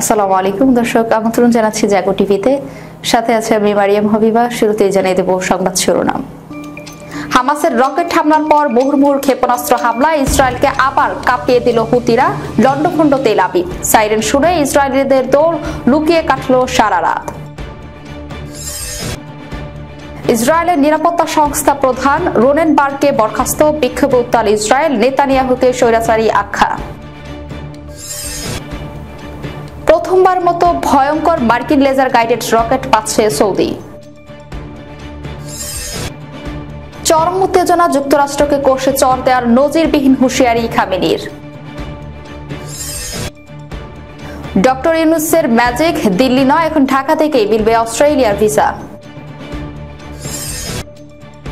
আসসালামু আলাইকুম দর্শক, আমন্ত্রণ জানাচ্ছি জাগো টিভিতে। সাথে আছে আমি মারিয়াম হাবিবা। শুরুতেই জানিয়ে দেব সংবাদ শিরোনাম। হামাসের রকেট হামলার পর মুহুর্মুহুর ক্ষেপণাস্ত্র হামলায় ইসরায়েলকে আবার কাঁপিয়ে দিল হুতিরা। লন্ডভন্ড তেল আবিব। সাইরেন শুনে ইসরায়েলিদের দৌড়, লুকিয়ে কাটল সারা রাত। ইসরায়েলের নিরাপত্তা সংস্থা প্রধান রোনেনবার্গকে বরখাস্ত। বিক্ষোভে উত্তাল ইসরায়েল, নেতানিয়াহুকে স্বৈরাচারী আখ্যা। প্রথমবার মতো ভয়ঙ্কর মার্কিন লেজার গাইডেড রকেট পাচ্ছে সৌদি। চরম উত্তেজনা, যুক্তরাষ্ট্রকে কষে চড় দেওয়ার নজিরবিহীন হুঁশিয়ারি খামেনির। ডক্টর ইউনূসের ম্যাজিক, দিল্লি নয় এখন ঢাকা থেকেই মিলবে অস্ট্রেলিয়ার ভিসা।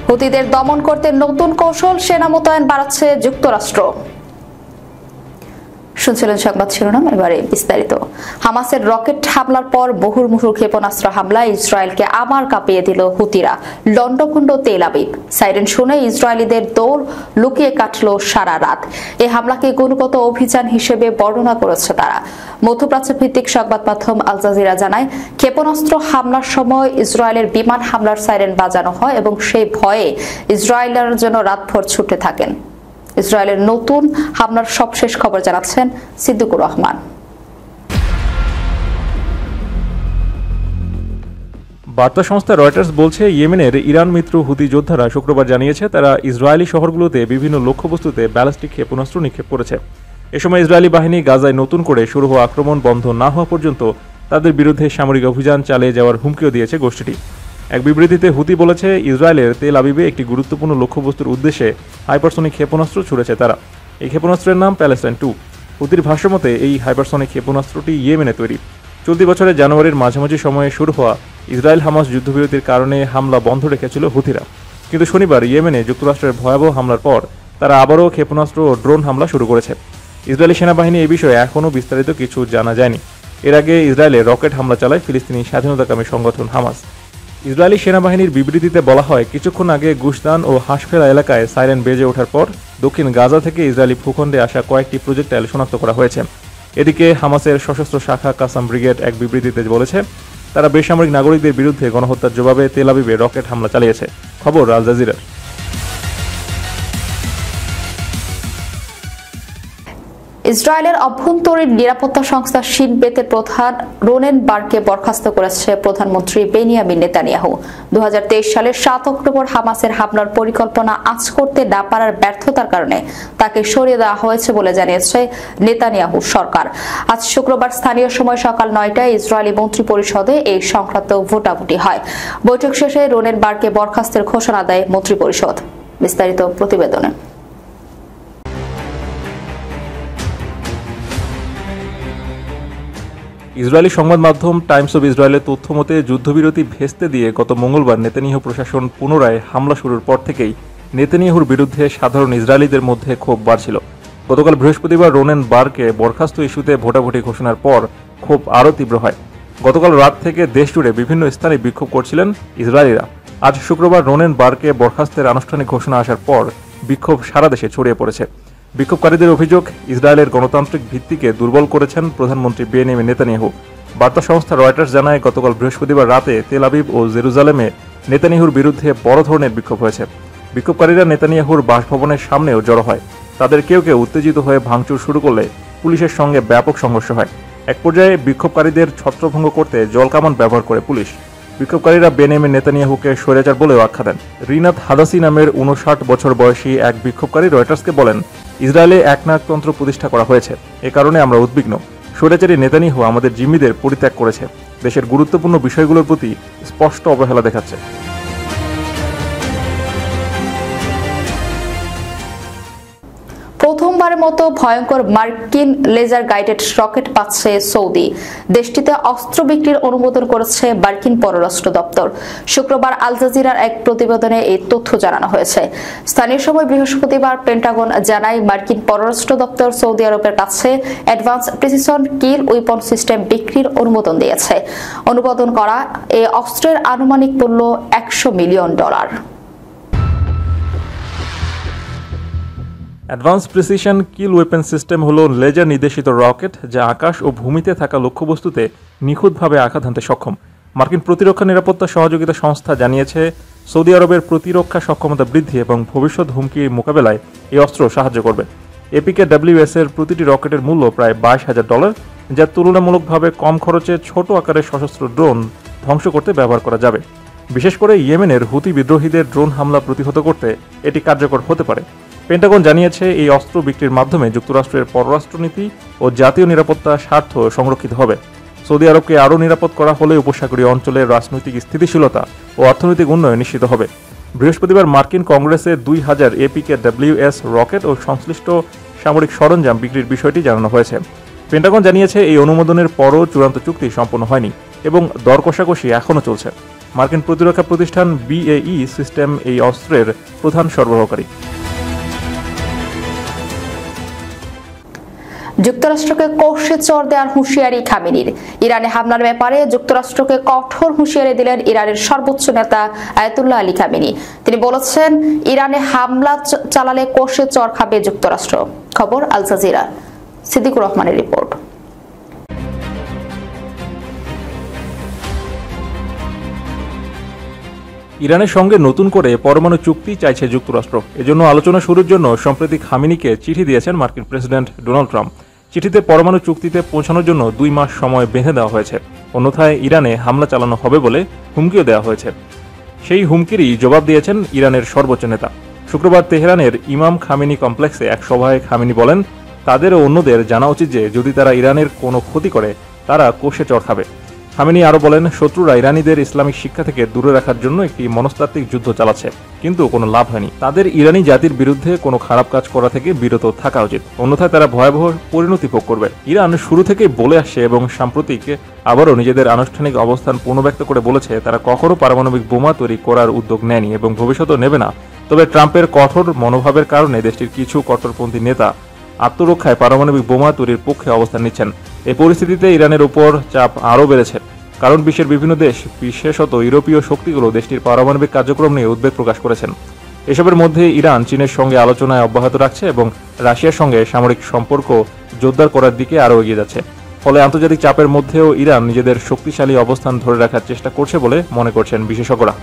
হুতিদের দমন করতে নতুন কৌশল, সেনা মোতায়েন বাড়াচ্ছে যুক্তরাষ্ট্র। শুনছিলেন সংবাদ শিরোনাম, এবারে বিস্তারিত। হামাসের রকেট হামলার পর মুহুর্মুহুর ক্ষেপণাস্ত্র হামলায় ইসরায়েলকে আবার কাঁপিয়ে দিল হুতিরা। লন্ডভন্ড তেল আবিব। সাইরেন শুনে ইসরায়েলিদের দৌড়, লুকিয়ে কাটল সারা রাত। এই হামলাকে গুণগত অভিযান হিসেবে বর্ণনা করেছে তারা। মধ্যপ্রাচ্য ভিত্তিক সংবাদ মাধ্যম আল জাজিরা জানায়, ক্ষেপণাস্ত্র হামলার সময় ইসরায়েলের বিমান হামলার সাইরেন বাজানো হয় এবং সেই ভয়ে ইসরায়েলের জন্য রাতভর ছুটে থাকেন। ইসরায়েলের নতুন হামলার সবশেষ খবর জানাচ্ছেন সিদ্দিকুর রহমান। বার্তা সংস্থা রয়টার্স বলছে, ইয়েমেনের ইরান মিত্র হুতি যোদ্ধারা শুক্রবার জানিয়েছে তারা ইসরায়েলি শহরগুলোতে বিভিন্ন লক্ষ্যবস্তুতে ব্যালিস্টিক ক্ষেপণাস্ত্র নিক্ষেপ করেছে। এ সময় ইসরায়েলি বাহিনী গাজায় নতুন করে শুরু হওয়া আক্রমণ বন্ধ না হওয়া পর্যন্ত তাদের বিরুদ্ধে সামরিক অভিযান চালিয়ে যাওয়ার হুমকিও দিয়েছে গোষ্ঠীটি। এক বিবৃতিতে হুতি বলেছে, ইসরায়েলের তেল আবিবে একটি গুরুত্বপূর্ণ লক্ষ্যবস্তুর উদ্দেশ্যে হাইপারসনিক ক্ষেপণাস্ত্র ছুড়েছে তারা। এই ক্ষেপণাস্ত্রের নাম প্যালেস্টাইন 2। হুতির ভাষ্যমতে এই হাইপারসনিক ক্ষেপণাস্ত্রটি ইয়েমেনে তৈরি। চলতি বছরের জানুয়ারির মাঝামাঝি সময়ে শুরু হওয়া ইসরায়েল হামাস যুদ্ধবিরতির কারণে হামলা বন্ধ রেখেছিল হুতিরা, কিন্তু শনিবার ইয়েমেনে যুক্তরাষ্ট্রের ভয়াবহ হামলার পর তারা আবারও ক্ষেপণাস্ত্র ও ড্রোন হামলা শুরু করেছে। ইসরায়েলি সেনাবাহিনী এই বিষয়ে এখনও বিস্তারিত কিছু জানা যায়নি। এর আগে ইসরায়েলে রকেট হামলা চালায় ফিলিস্তিনি স্বাধীনতাকামী সংগঠন হামাস। ইসরায়েলি সেনাবাহিনীর বিবৃতিতে বলা হয়, কিছুক্ষণ আগে গুশদান ও হাসফেলা এলাকায় সাইরেন বেজে ওঠার পর দক্ষিণ গাজা থেকে ইসরায়েলি ভূখণ্ডে আসা কয়েকটি প্রজেক্টাইল শনাক্ত করা হয়েছে। এদিকে হামাসের সশস্ত্র শাখা কাসাম ব্রিগেড এক বিবৃতিতে বলেছে, তারা বেসামরিক নাগরিকদের বিরুদ্ধে গণহত্যার জবাবে তেল আবিবে রকেট হামলা চালিয়েছে। খবর আল জাজিরার। ইসরায়েলের অভ্যন্তরীণ নিরাপত্তা সংস্থা শিন বেতের প্রধান রোনেনবার্গকে বরখাস্ত করেছে প্রধানমন্ত্রী বেনিয়ামিন নেতানিয়াহু। 2023 সালের 7 অক্টোবর হামাসের হামলার পরিকল্পনা আঁচ করতে না পারার ব্যর্থতার কারণে তাকে সরিয়ে দেওয়া হয়েছে বলে জানিয়েছে নেতানিয়াহু সরকার। আজ শুক্রবার স্থানীয় সময় সকাল 9টায় ইসরায়েলি মন্ত্রী পরিষদে এই সংক্রান্ত ভোটাভুটি হয়। বৈঠক শেষে রোনেনবার্গকে বরখাস্তের ঘোষণা দেয় মন্ত্রী পরিষদ। বিস্তারিত প্রতিবেদনে। ইসরায়েলি সংবাদ মাধ্যম টাইমস অব ইসরায়েলের তথ্য মতে, যুদ্ধবিরতি ভেস্তে দিয়ে গত মঙ্গলবার নেতানিয়াহু প্রশাসন পুনরায় হামলা শুরুর পর থেকেই নেতানিয়াহুর বিরুদ্ধে সাধারণ ইসরায়েলিদের মধ্যে ক্ষোভ বাড়ছিল। গতকাল বৃহস্পতিবার রোনেনবার্গকে বরখাস্ত ইস্যুতে ভোটাভুটি ঘোষণার পর ক্ষোভ আরও তীব্র হয়। গতকাল রাত থেকে দেশ জুড়ে বিভিন্ন স্থানে বিক্ষোভ করছিলেন ইসরায়েলিরা। আজ শুক্রবার রোনেনবার্গকে বরখাস্তের আনুষ্ঠানিক ঘোষণা আসার পর বিক্ষোভ সারা দেশে ছড়িয়ে পড়েছে। বিক্ষোভকারীদের অভিযোগ, ইসরায়েলের গণতান্ত্রিক ভিত্তিকে দুর্বল করেছেন প্রধানমন্ত্রী বেনিয়ামিন নেতানিয়াহু। বার্তা সংস্থা রয়টার্স জানায়, গতকাল বৃহস্পতিবার রাতে তেল আবিব ও জেরুজালেমে নেতানিয়াহুর বিরুদ্ধে বড় ধরনের বিক্ষোভ হয়েছে। বিক্ষোভকারীরা নেতানিয়াহুর বাসভবনের সামনেও জড়ো হয়। তাদের কেউ কেউ উত্তেজিত হয়ে ভাঙচুর শুরু করলে পুলিশের সঙ্গে ব্যাপক সংঘর্ষ হয়। এক পর্যায়ে বিক্ষোভকারীদের ছত্রভঙ্গ করতে জলকামান ব্যবহার করে পুলিশ। বিক্ষোভকারীরা বেনিয়ামিন নেতানিয়াহুকে স্বৈরাচার বলেও আখ্যা দেন। রিনাত হাদাসি নামের 59 বছর বয়সী এক বিক্ষোভকারী রয়টার্সকে বলেন, ইসরায়েলে একনায়কতন্ত্র প্রতিষ্ঠা করা হয়েছে, এ কারণে আমরা উদ্বিগ্ন। স্বৈরাচারী নেতানিয়াহু আমাদের জিম্মিদের পরিত্যাগ করেছে, দেশের গুরুত্বপূর্ণ বিষয়গুলোর প্রতি স্পষ্ট অবহেলা দেখাচ্ছে। প্রথমবারের মতো ভয়ঙ্কর মার্কিন লেজার গাইডেড রকেট পাচ্ছে সৌদি। দেশটিতে অস্ত্র বিক্রির অনুমোদন করেছে মার্কিন পররাষ্ট্র দপ্তর। শুক্রবার আল জাজিরার এক প্রতিবেদনে এই তথ্য জানানো হয়েছে। স্থানীয় সময় বৃহস্পতিবার পেন্টাগন জানায়, মার্কিন পররাষ্ট্র দপ্তর সৌদি আরবের কাছে অ্যাডভান্স প্রিসিশন কিল উইপন সিস্টেম বিক্রির অনুমোদন দিয়েছে। অনুমোদন করা এই অস্ত্রের আনুমানিক মূল্য $100 মিলিয়ন। অ্যাডভান্স প্রিসিশন কিল ওয়েপন সিস্টেম হলো লেজার নির্দেশিত রকেট যা আকাশ ও ভূমিতে থাকা লক্ষ্যবস্তুতে নিখুঁতভাবে আঘাত হানতে সক্ষম। মার্কিন প্রতিরক্ষা নিরাপত্তা সহযোগিতা সংস্থা জানিয়েছে, সৌদি আরবের প্রতিরক্ষা সক্ষমতা বৃদ্ধি এবং ভবিষ্যৎ হুমকির মোকাবেলায় এই অস্ত্র সাহায্য করবে। APKWS এর প্রতিটি রকেটের মূল্য প্রায় $22,000, যা তুলনামূলকভাবে কম খরচে ছোট আকারের সশস্ত্র ড্রোন ধ্বংস করতে ব্যবহার করা যাবে। বিশেষ করে ইয়েমেনের হুতি বিদ্রোহীদের ড্রোন হামলা প্রতিহত করতে এটি কার্যকর হতে পারে। পেন্টাগন জানিয়েছে, এই অস্ত্র বিক্রির মাধ্যমে যুক্তরাষ্ট্রের পররাষ্ট্রনীতি ও জাতীয় নিরাপত্তা স্বার্থ সংরক্ষিত হবে। সৌদি আরবকে আরও নিরাপদ করা হলে উপসাগরীয় অঞ্চলের রাজনৈতিক স্থিতিশীলতা ও অর্থনৈতিক উন্নয়ন নিশ্চিত হবে। বৃহস্পতিবার মার্কিন কংগ্রেসে 2000 APKWS রকেট ও সংশ্লিষ্ট সামরিক সরঞ্জাম বিক্রির বিষয়টি জানানো হয়েছে। পেন্টাগন জানিয়েছে, এই অনুমোদনের পরও চূড়ান্ত চুক্তি সম্পন্ন হয়নি এবং দর কষাকষি এখনও চলছে। মার্কিন প্রতিরক্ষা প্রতিষ্ঠান BAE সিস্টেম এই অস্ত্রের প্রধান সরবরাহকারী। যুক্তরাষ্ট্রকে কষে চড় দেওয়ার হুঁশিয়ারি খামেনির। ইরানে হামলার ব্যাপারে যুক্তরাষ্ট্রকে কঠোর হুঁশিয়ারি দিলেন ইরানের সর্বোচ্চ নেতা আয়াতুল্লাহ আলী খামেনি। তিনি বলেছেন, ইরানে হামলা চালালে কষে চড় খাবে যুক্তরাষ্ট্র। খবর আল জাজিরা, সিদ্দিকুর রহমানের রিপোর্ট। ইরানের সঙ্গে নতুন করে পরমাণু চুক্তি চাইছে যুক্তরাষ্ট্র। এজন্য আলোচনা শুরুর জন্য সম্প্রতি খামেনিকে চিঠি দিয়েছেন মার্কিন প্রেসিডেন্ট ডোনাল্ড ট্রাম্প। চিঠিতে পরমাণু চুক্তিতে পৌঁছানোর জন্য 2 মাস সময় বেঁধে দেওয়া হয়েছে। অন্যথায় ইরানে হামলা চালানো হবে বলে হুমকিও দেওয়া হয়েছে। সেই হুমকিরই জবাব দিয়েছেন ইরানের সর্বোচ্চ নেতা। শুক্রবার তেহরানের ইমাম খামেনি কমপ্লেক্সে এক সভায় খামেনি বলেন, তাদের ও অন্যদের জানা উচিত যে যদি তারা ইরানের কোনো ক্ষতি করে তারা কষে চড় খাবে। খামেনি আরও বলেন, শত্রুরা ইরানিদের ইসলামিক শিক্ষা থেকে দূরে রাখার জন্য একটি মনস্তাত্ত্বিক যুদ্ধ চালাচ্ছে, কিন্তু কোনো লাভ হয়নি। তাদের ইরানি জাতির বিরুদ্ধে কোনো খারাপ কাজ করা থেকে বিরত থাকা উচিত, অন্যথায় তারা ভয়াবহ পরিণতি ভোগ করবে। ইরান শুরু থেকেই বলে আসছে এবং সাম্প্রতিক আবারও নিজেদের আনুষ্ঠানিক অবস্থান পুনর্ব্যক্ত করে বলেছে তারা কখনো পারমাণবিক বোমা তৈরি করার উদ্যোগ নেয়নি এবং ভবিষ্যতেও নেবে না। তবে ট্রাম্পের কঠোর মনোভাবের কারণে দেশটির কিছু কট্টরপন্থী নেতা আত্মরক্ষায় পারমাণবিক বোমা তৈরির পক্ষে অবস্থান নিচ্ছেন। এই পরিস্থিতিতে ইরানের উপর চাপ আরও বেড়েছে, কারণ বিশ্বের বিভিন্ন দেশ, বিশেষত ইউরোপীয় শক্তিগুলো দেশটির পারমাণবিক কার্যক্রম নিয়ে উদ্বেগ প্রকাশ করেছেন। এসবের মধ্যে ইরান চীনের সঙ্গে আলোচনায় অব্যাহত রাখছে এবং রাশিয়ার সঙ্গে সামরিক সম্পর্ক জোরদার করার দিকে আরও এগিয়ে যাচ্ছে। ফলে আন্তর্জাতিক চাপের মধ্যেও ইরান নিজেদের শক্তিশালী অবস্থান ধরে রাখার চেষ্টা করছে বলে মনে করছেন বিশেষজ্ঞরা।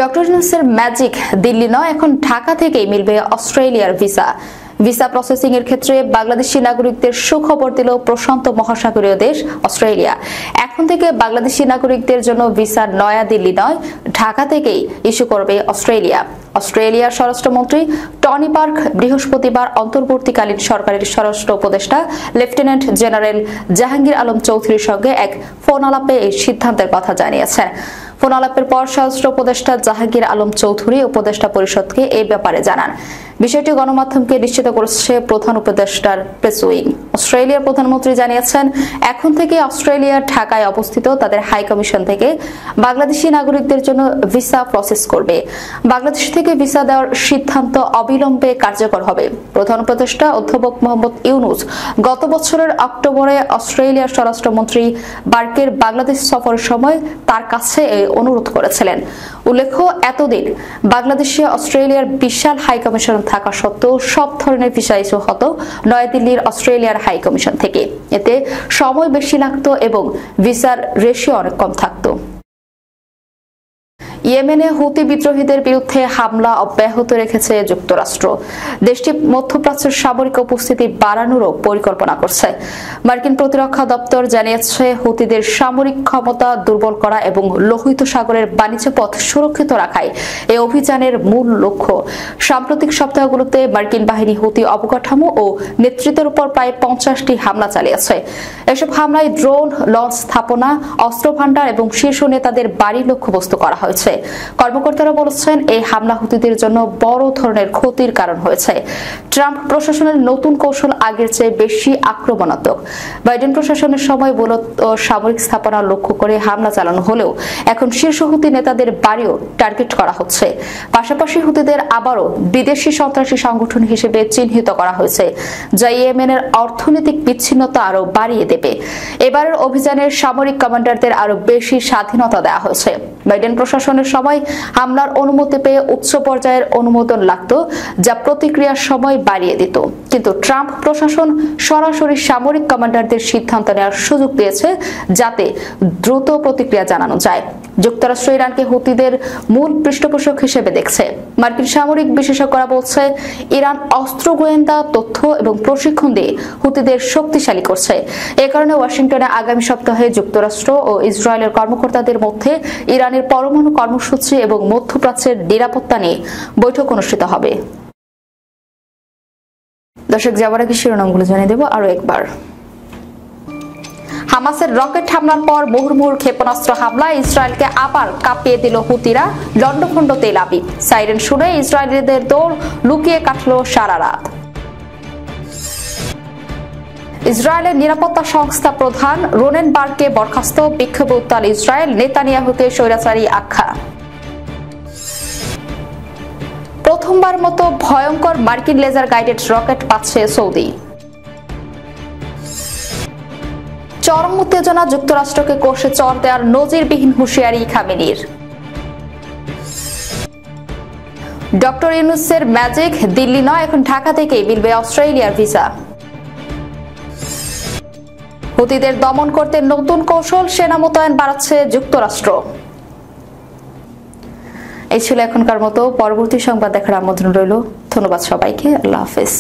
ডক্টর ইউনূসের ম্যাজিক দিল্লি নয়, এখন ঢাকা থেকেই মিলবে অস্ট্রেলিয়ার ভিসা। ভিসা প্রসেসিং এর ক্ষেত্রে বাংলাদেশি নাগরিকদের সুখবর দিল প্রশান্ত মহাসাগরীয় দেশ অস্ট্রেলিয়া। এখন থেকে বাংলাদেশি নাগরিকদের জন্য ভিসা নয়া দিল্লি নয়, ঢাকা থেকেই ইস্যু করবে অস্ট্রেলিয়া। অস্ট্রেলিয়ার স্বরাষ্ট্রমন্ত্রী টনি পার্ক বৃহস্পতিবার অন্তর্বর্তীকালীন সরকারের স্বরাষ্ট্র উপদেষ্টা লেফটেন্যান্ট জেনারেল জাহাঙ্গীর আলম চৌধুরীর সঙ্গে এক ফোন আলাপে এই সিদ্ধান্তের কথা জানিয়েছেন। ফোন আলাপের পর স্বরাষ্ট্র উপদেষ্টা জাহাঙ্গীর আলম চৌধুরী উপদেষ্টা পরিষদকে এই ব্যাপারে জানান। বিষয়টি গণমাধ্যমকে নিশ্চিত করেছে প্রধান উপদেষ্টার প্রেস উইং। অস্ট্রেলিয়ার প্রধানমন্ত্রী জানিয়েছেন, এখন থেকে অস্ট্রেলিয়ার ঢাকায় অবস্থিত তাদের হাই কমিশন থেকে বাংলাদেশি নাগরিকদের জন্য ভিসা প্রসেস করবে। বাংলাদেশ থেকে ভিসা দেওয়ার সিদ্ধান্ত অবিলম্বে কার্যকর হবে। প্রধান উপদেষ্টা অধ্যাপক মোহাম্মদ ইউনূস গত বছরের অক্টোবরে অস্ট্রেলিয়ার স্বরাষ্ট্রমন্ত্রী বার্কের বাংলাদেশ সফরের সময় তার কাছে এই অনুরোধ করেছিলেন। উল্লেখ্য, এতদিন বাংলাদেশে অস্ট্রেলিয়ার বিশাল হাই কমিশন থাকা সত্ত্বেও সব ধরনের ভিসা ইস্যু হতো নয়াদিল্লির অস্ট্রেলিয়ার হাই কমিশন থেকে। এতে সময় বেশি লাগতো এবং ভিসার রেশিও অনেক কম থাকতো। ইয়েমেনে হুতি বিদ্রোহীদের বিরুদ্ধে হামলা অব্যাহত রেখেছে যুক্তরাষ্ট্র। দেশটি মধ্যপ্রাচ্যের সামরিক উপস্থিতি বাড়ানোরও পরিকল্পনা করছে। মার্কিন প্রতিরক্ষা দপ্তর জানিয়েছে, হুতিদের সামরিক ক্ষমতা দুর্বল করা এবং লোহিত সাগরের বাণিজ্য পথ সুরক্ষিত রাখাই এই অভিযানের মূল লক্ষ্য। সাম্প্রতিক সপ্তাহগুলোতে মার্কিন বাহিনী হুতি অবকাঠামো ও নেতৃত্বের উপর প্রায় 50টি হামলা চালিয়েছে। এসব হামলায় ড্রোন, লঞ্চ স্থাপনা, অস্ত্র ভান্ডার এবং শীর্ষ নেতাদের বাড়ি লক্ষ্যবস্তু করা হয়েছে। কর্মকর্তারা বলেছেন, এই হামলা হুতিদের জন্য বড় ধরনের ক্ষতির কারণ হয়েছে। ট্রাম্প প্রশাসনের নতুন কৌশল আগের চেয়ে বেশি আক্রমণাত্মক। বাইডেন প্রশাসনের সময় মূলত সামরিক স্থাপনা লক্ষ্য করে হামলা চালানো হলেও এখন শীর্ষ হুতি নেতাদের বাড়িও টার্গেট করা হচ্ছে। পাশাপাশি হুতিদের আবারও বিদেশি সন্ত্রাসী সংগঠন হিসেবে চিহ্নিত করা হয়েছে, যা ইয়েমেনের অর্থনৈতিক বিচ্ছিন্নতা আরও বাড়িয়ে দেবে। এবারের অভিযানের সামরিক কমান্ডারদের আরও বেশি স্বাধীনতা দেওয়া হয়েছে। বাইডেন প্রশাসনের প্রশাসনের সময় হামলার অনুমতি পেয়ে উচ্চ পর্যায়ের অনুমোদন লাগত, যা প্রতিক্রিয়ার সময় বাড়িয়ে দিত। কিন্তু ট্রাম্প প্রশাসন সরাসরি সামরিক কমান্ডারদের সিদ্ধান্ত নেওয়ার সুযোগ দিয়েছে, যাতে দ্রুত প্রতিক্রিয়া জানানো যায়। যুক্তরাষ্ট্র ইরানকে হুতিদের মূল পৃষ্ঠপোষক হিসেবে দেখছে। মার্কিন সামরিক বিশেষজ্ঞরা বলছে, ইরান অস্ত্র, গোয়েন্দা তথ্য এবং প্রশিক্ষণ দিয়ে হুতিদের শক্তিশালী করছে। এ কারণে ওয়াশিংটনে আগামী সপ্তাহে যুক্তরাষ্ট্র ও ইসরায়েলের কর্মকর্তাদের মধ্যে ইরানের পরমাণু কর্মসূচি এবং মধ্যপ্রাচ্যের নিরাপত্তা নিয়ে বৈঠক অনুষ্ঠিত হবে। দর্শক, যাবার আগে শিরোনামগুলো জানিয়ে দেব আরো একবার। হামাসের রকেট হামলার পর মুহুর্মুহুর ক্ষেপণাস্ত্র হামলায় ইসরায়েলকে আবার কাঁপিয়ে দিল হুতিরা, লন্ডভন্ড তেল আবিব। সাইরেন শুনে ইসরায়েলিদের দৌড় লুকিয়ে কাটল সারা রাত। ইসরায়েলের নিরাপত্তা সংস্থা প্রধান রোনেনবার্গকে বরখাস্ত, বিক্ষোভে উত্তাল ইসরায়েল, নেতানিয়াহুকে স্বৈরাচারী আখ্যা। প্রথমবার মতো ভয়ঙ্কর মার্কিন লেজার গাইডেড রকেট পাচ্ছে সৌদি। চরম উত্তেজনা, যুক্তরাষ্ট্রকে কোষে চর দেওয়ার নজিরবিহীন হুঁশিয়ারি খামেনির। ডক্টর ইউনূসের ম্যাজিক, দিল্লি নয় এখন ঢাকা থেকেই মিলবে অস্ট্রেলিয়ার ভিসা। হুতিদের দমন করতে নতুন কৌশল, সেনা মোতায়েন বাড়াচ্ছে যুক্তরাষ্ট্র। এই ছিল এখনকার মতো। পরবর্তী সংবাদ দেখার আমন্ত্রণ রইল। ধন্যবাদ সবাইকে। আল্লাহ হাফেজ।